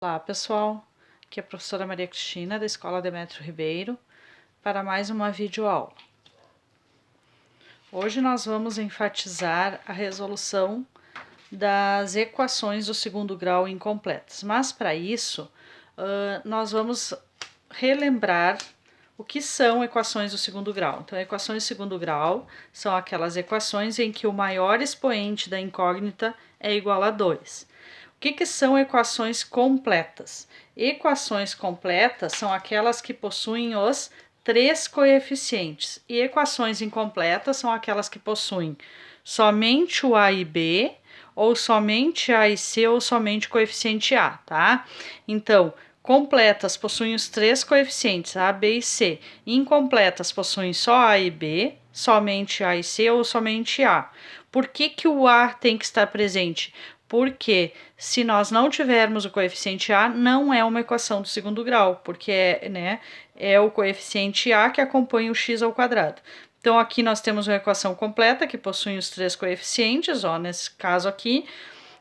Olá pessoal, aqui é a professora Maria Cristina da Escola Demétrio Ribeiro para mais uma videoaula. Hoje nós vamos enfatizar a resolução das equações do segundo grau incompletas, mas para isso nós vamos relembrar o que são equações do segundo grau. Então, equações do segundo grau são aquelas equações em que o maior expoente da incógnita é igual a 2. O que são equações completas? Equações completas são aquelas que possuem os três coeficientes, e equações incompletas são aquelas que possuem somente o A e B, ou somente A e C, ou somente o coeficiente A, tá? Então, completas possuem os três coeficientes, A, B e C. Incompletas possuem só A e B, somente A e C ou somente A. Por que o A tem que estar presente? Porque se nós não tivermos o coeficiente A, não é uma equação do segundo grau, porque é o coeficiente A que acompanha o x ao quadrado. Então, aqui nós temos uma equação completa que possui os três coeficientes, ó, nesse caso aqui.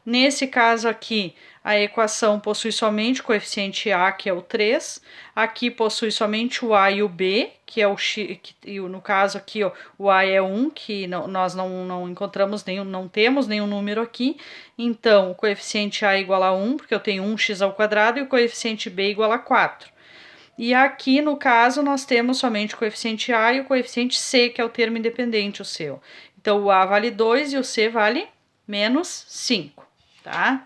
Nesse caso aqui, a equação possui somente o coeficiente A, que é o 3. Aqui possui somente o A e o B, que é o x, e no caso aqui, ó, o A é 1, que nós não encontramos nenhum, não temos nenhum número aqui. Então, o coeficiente A é igual a 1, porque eu tenho 1x ao quadrado, e o coeficiente B é igual a 4. E aqui, no caso, nós temos somente o coeficiente A e o coeficiente C, que é o termo independente, o seu. Então, o A vale 2 e o C vale menos 5, tá?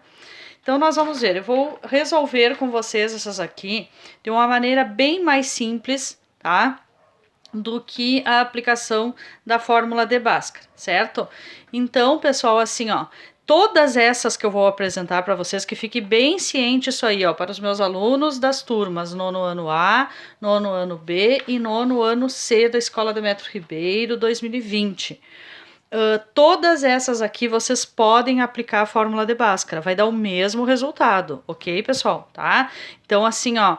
Então, nós vamos ver, eu vou resolver com vocês essas aqui de uma maneira bem mais simples, tá? Do que a aplicação da fórmula de Bhaskara, certo? Então, pessoal, assim, ó, todas essas que eu vou apresentar para vocês, que fique bem ciente isso aí, ó, para os meus alunos das turmas nono ano A, nono ano B e nono ano C da Escola Demétrio Ribeiro 2020. Todas essas aqui vocês podem aplicar a fórmula de Bhaskara, vai dar o mesmo resultado, ok, pessoal? Tá? Então, assim, ó,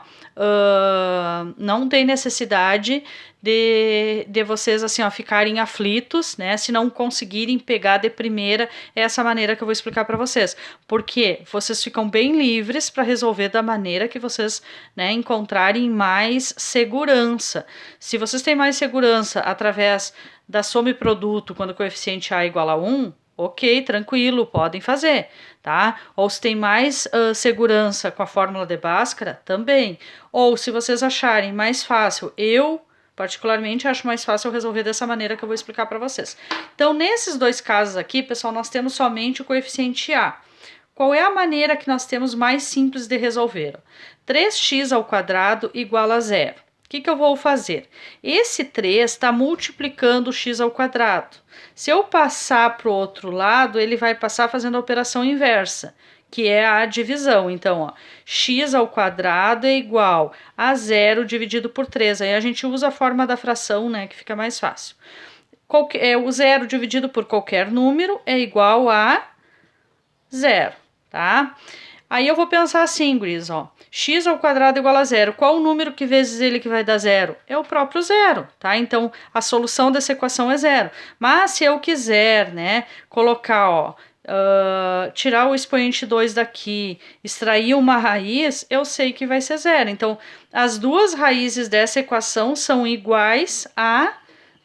não tem necessidade de vocês, assim, ó, ficarem aflitos, né, se não conseguirem pegar de primeira essa maneira que eu vou explicar para vocês, porque vocês ficam bem livres para resolver da maneira que vocês, né, encontrarem mais segurança. Se vocês têm mais segurança através da soma e produto quando o coeficiente A é igual a 1, ok, tranquilo, podem fazer, tá? Ou se tem mais segurança com a fórmula de Bhaskara, também. Ou se vocês acharem mais fácil, eu particularmente acho mais fácil resolver dessa maneira que eu vou explicar para vocês. Então, nesses dois casos aqui, pessoal, nós temos somente o coeficiente A. Qual é a maneira que nós temos mais simples de resolver? 3x ao quadrado igual a 0. O que eu vou fazer? Esse 3 está multiplicando o x ao quadrado. Se eu passar para o outro lado, ele vai passar fazendo a operação inversa, que é a divisão. Então, ó, x ao quadrado é igual a 0 dividido por 3. Aí a gente usa a forma da fração, né, que fica mais fácil. O 0 dividido por qualquer número é igual a 0, tá? Aí eu vou pensar assim, guris, ó, x ao quadrado igual a 0. Qual o número que vezes ele que vai dar 0? É o próprio 0, tá? Então, a solução dessa equação é 0. Mas se eu quiser, né, colocar, ó, tirar o expoente 2 daqui, extrair uma raiz, eu sei que vai ser 0. Então, as duas raízes dessa equação são iguais a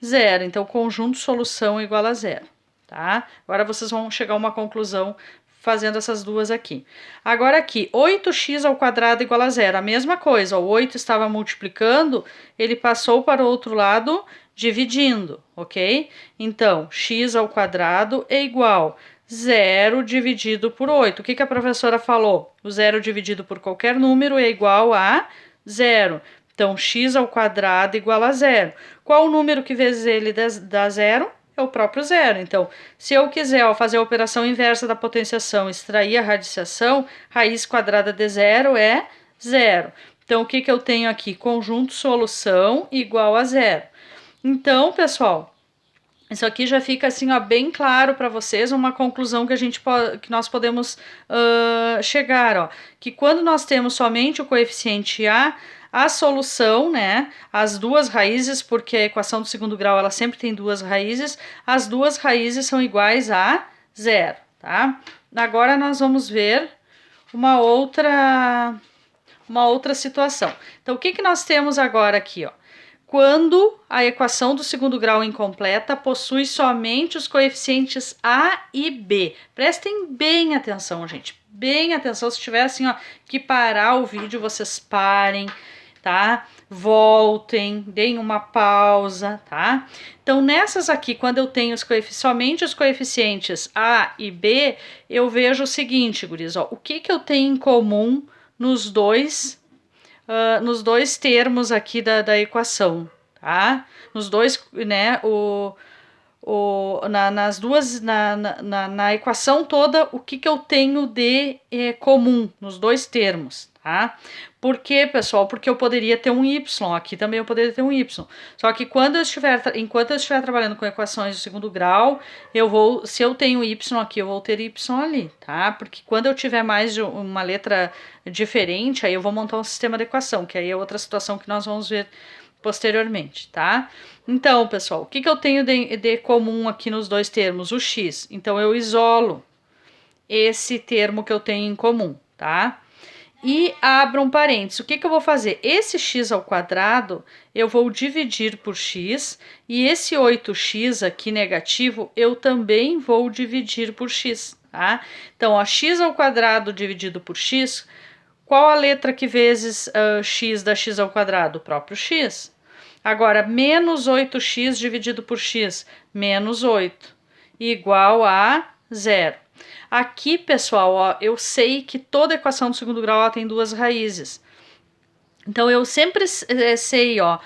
0. Então, o conjunto solução é igual a 0, tá? Agora vocês vão chegar a uma conclusão fazendo essas duas aqui. Agora aqui, 8x ao quadrado igual a 0. A mesma coisa, o 8 estava multiplicando, ele passou para o outro lado dividindo, ok? Então, x ao quadrado é igual a 0 dividido por 8. O que a professora falou? O 0 dividido por qualquer número é igual a 0. Então, x ao quadrado igual a 0. Qual o número que vezes ele dá 0? É o próprio 0. Então, se eu quiser fazer a operação inversa da potenciação, extrair a radiciação, raiz quadrada de 0 é 0. Então, o que eu tenho aqui? Conjunto solução igual a 0. Então, pessoal, isso aqui já fica assim, ó, bem claro para vocês, uma conclusão que nós podemos chegar, ó, que quando nós temos somente o coeficiente a solução, né, as duas raízes, porque a equação do segundo grau ela sempre tem duas raízes, as duas raízes são iguais a 0, tá? Agora nós vamos ver uma outra situação. Então, o que que nós temos agora aqui, ó? Quando a equação do segundo grau incompleta possui somente os coeficientes A e B. Prestem bem atenção, gente. Bem atenção. Se tiver assim, ó, que parar o vídeo, vocês parem, tá? Voltem, deem uma pausa, tá? Então, nessas aqui, quando eu tenho somente os coeficientes A e B, eu vejo o seguinte, guris, ó, o que que eu tenho em comum nos dois termos aqui da equação, tá? Nos dois, né, nas duas, na equação toda, o que que eu tenho de comum nos dois termos, tá? Por quê, pessoal? Porque eu poderia ter um y, aqui também eu poderia ter um y. Só que enquanto eu estiver trabalhando com equações do segundo grau, se eu tenho y aqui, eu vou ter y ali, tá? Porque quando eu tiver mais de uma letra diferente, aí eu vou montar um sistema de equação, que aí é outra situação que nós vamos ver posteriormente, tá? Então, pessoal, o que que eu tenho de comum aqui nos dois termos? O x. Então, eu isolo esse termo que eu tenho em comum, tá? E abro um parênteses. O que que eu vou fazer? Esse x ao quadrado, eu vou dividir por x, e esse 8x aqui negativo, eu também vou dividir por x, tá? Então, ó, x ao quadrado dividido por x, qual a letra que vezes x da x ao quadrado? O próprio x. Agora, menos 8x dividido por x, menos 8, igual a 0. Aqui, pessoal, ó, eu sei que toda equação do segundo grau tem duas raízes. Então, eu sempre sei, ó,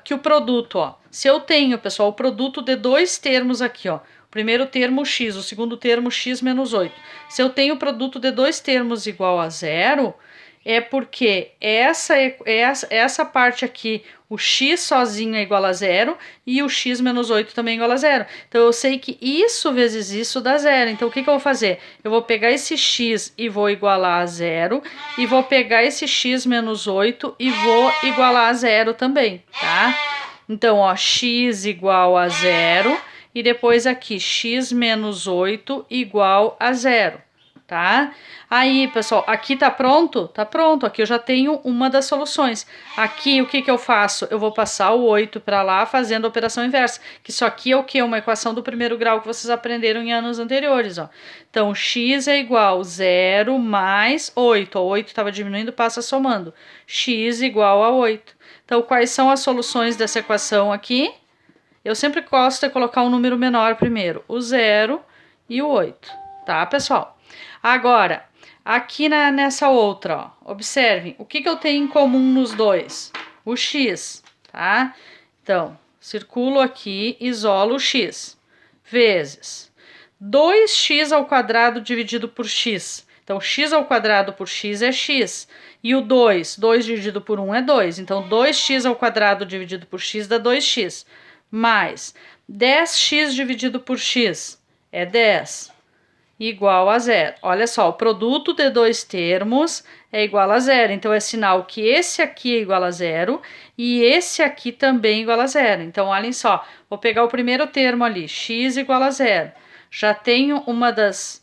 que o produto, ó, se eu tenho, pessoal, o produto de dois termos aqui, ó, o primeiro termo x, o segundo termo x menos 8. Se eu tenho o produto de dois termos igual a 0, é porque essa parte aqui, o x sozinho é igual a 0 e o x menos 8 também é igual a 0. Então, eu sei que isso vezes isso dá 0. Então, o que que eu vou fazer? Eu vou pegar esse x e vou igualar a 0, e vou pegar esse x menos 8 e vou igualar a 0 também, tá? Então, ó, x igual a 0, e depois aqui, x menos 8 igual a 0. Tá? Aí, pessoal, aqui tá pronto? Tá pronto, aqui eu já tenho uma das soluções. Aqui, o que que eu faço? Eu vou passar o 8 para lá fazendo a operação inversa, que isso aqui é o que? Uma equação do primeiro grau que vocês aprenderam em anos anteriores, ó. Então, x é igual a 0 mais 8, ó, 8 estava diminuindo, passa somando. X igual a 8. Então, quais são as soluções dessa equação aqui? Eu sempre gosto de colocar um número menor primeiro, o 0 e o 8, tá, pessoal? Agora, aqui nessa outra, ó, observem, o que que eu tenho em comum nos dois? O x, tá? Então, circulo aqui, isolo o x, vezes 2x ao quadrado dividido por x. Então, x ao quadrado por x é x. E o 2 dividido por 1 é 2. Então, 2x ao quadrado dividido por x dá 2x. Mais 10x dividido por x é 10. Igual a 0. Olha só, o produto de dois termos é igual a 0. Então, é sinal que esse aqui é igual a 0 e esse aqui também é igual a 0. Então, olhem só, vou pegar o primeiro termo ali, x igual a 0. Já tenho uma das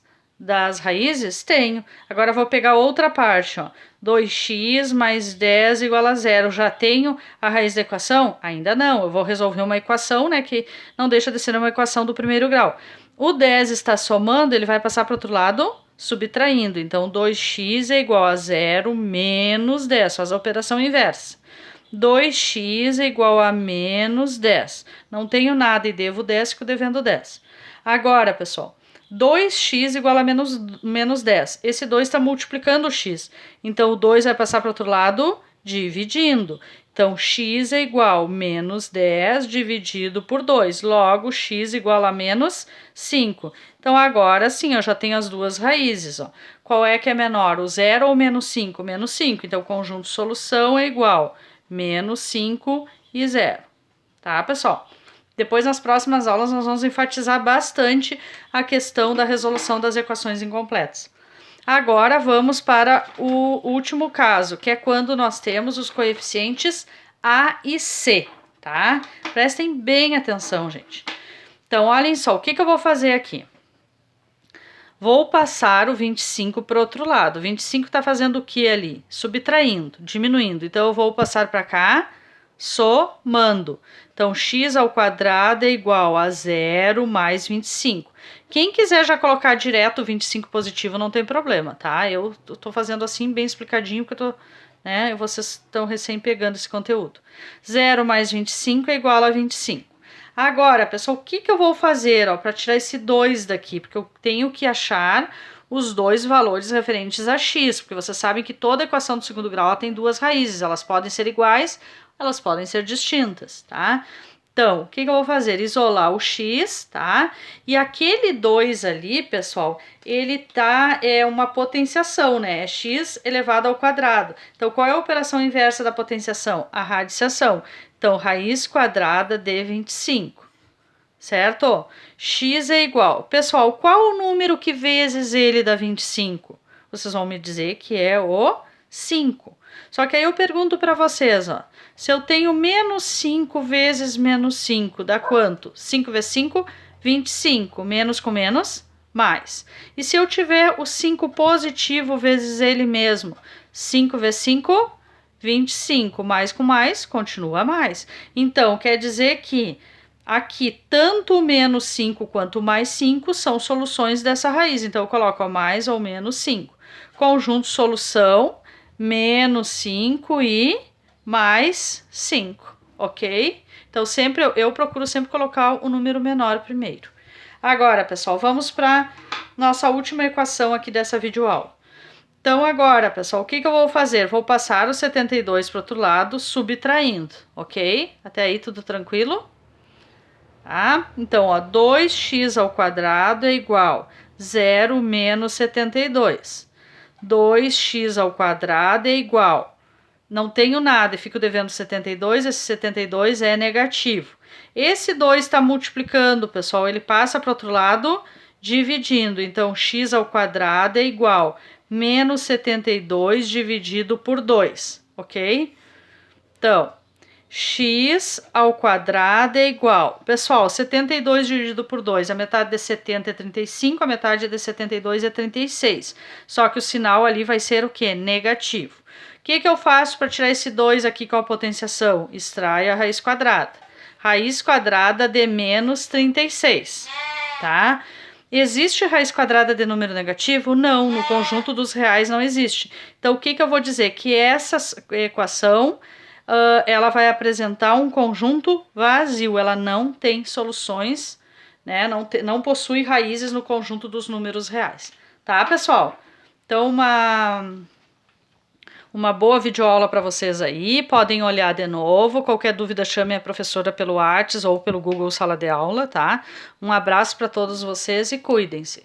raízes? Tenho. Agora, vou pegar outra parte, ó. 2x mais 10 igual a 0. Já tenho a raiz da equação? Ainda não. Eu vou resolver uma equação, né, que não deixa de ser uma equação do primeiro grau. O 10 está somando, ele vai passar para o outro lado, subtraindo. Então, 2x é igual a 0 menos 10. Faz a operação inversa. 2x é igual a menos 10. Não tenho nada e devo 10, fico devendo 10. Agora, pessoal, 2x igual a menos 10. Esse 2 está multiplicando o x. Então, o 2 vai passar para o outro lado, dividindo. Então, x é igual a menos 10 dividido por 2. Logo, x igual a menos 5. Então, agora sim, eu já tenho as duas raízes. Ó. Qual é que é menor, o 0 ou menos 5? Menos 5. Então, o conjunto de solução é igual a menos 5 e 0. Tá, pessoal? Depois, nas próximas aulas, nós vamos enfatizar bastante a questão da resolução das equações incompletas. Agora vamos para o último caso, que é quando nós temos os coeficientes A e C, tá? Prestem bem atenção, gente. Então, olhem só, o que que eu vou fazer aqui? Vou passar o 25 para o outro lado. O 25 está fazendo o que ali? Subtraindo, diminuindo. Então, eu vou passar para cá, somando. Então, x ao quadrado é igual a 0 mais 25. Quem quiser já colocar direto o 25 positivo, não tem problema, tá? Eu tô fazendo assim bem explicadinho, porque eu tô, né, vocês estão recém pegando esse conteúdo. 0 mais 25 é igual a 25. Agora, pessoal, o que eu vou fazer para tirar esse 2 daqui? Porque eu tenho que achar os dois valores referentes a x, porque vocês sabem que toda equação do segundo grau tem duas raízes, elas podem ser iguais, elas podem ser distintas, tá? Então, o que eu vou fazer? Isolar o x, tá? E aquele 2 ali, pessoal, ele tá, uma potenciação, né? É x elevado ao quadrado. Então, qual é a operação inversa da potenciação? A radiciação. Então, raiz quadrada de 25, certo? X é igual. Pessoal, qual o número que vezes ele dá 25? Vocês vão me dizer que é o 5. Só que aí eu pergunto para vocês, ó. Se eu tenho menos 5 vezes menos 5, dá quanto? 5 vezes 5, 25. Menos com menos, mais. E se eu tiver o 5 positivo vezes ele mesmo? 5 vezes 5, 25. Mais com mais, continua mais. Então, quer dizer que aqui, tanto menos 5 quanto mais 5 são soluções dessa raiz. Então, eu coloco a mais ou menos 5. Conjunto solução, menos 5 e mais 5, ok? Então, sempre eu procuro sempre colocar o número menor primeiro. Agora, pessoal, vamos para nossa última equação aqui dessa videoaula. Então, agora, pessoal, o que eu vou fazer? Vou passar o 72 para o outro lado, subtraindo, ok? Até aí, tudo tranquilo? Tá? Então, ó, 2x ao quadrado é igual a 0 menos 72. 2x ao quadrado é igual, não tenho nada e fico devendo 72, esse 72 é negativo. Esse 2 está multiplicando, pessoal, ele passa para o outro lado dividindo. Então, x ao quadrado é igual a menos 72 dividido por 2, ok? Então, x ao quadrado é igual... Pessoal, 72 dividido por 2, a metade de 70 é 35, a metade de 72 é 36. Só que o sinal ali vai ser o quê? Negativo. O que eu faço para tirar esse 2 aqui com a potenciação? Extrai a raiz quadrada. Raiz quadrada de menos 36, tá? Existe raiz quadrada de número negativo? Não, no conjunto dos reais não existe. Então, o que eu vou dizer? Que essa equação... ela vai apresentar um conjunto vazio, ela não tem soluções, né? Não possui raízes no conjunto dos números reais, tá, pessoal? Então, uma boa videoaula para vocês aí, podem olhar de novo, qualquer dúvida chame a professora pelo Whats ou pelo Google Sala de Aula, tá? Um abraço para todos vocês e cuidem-se.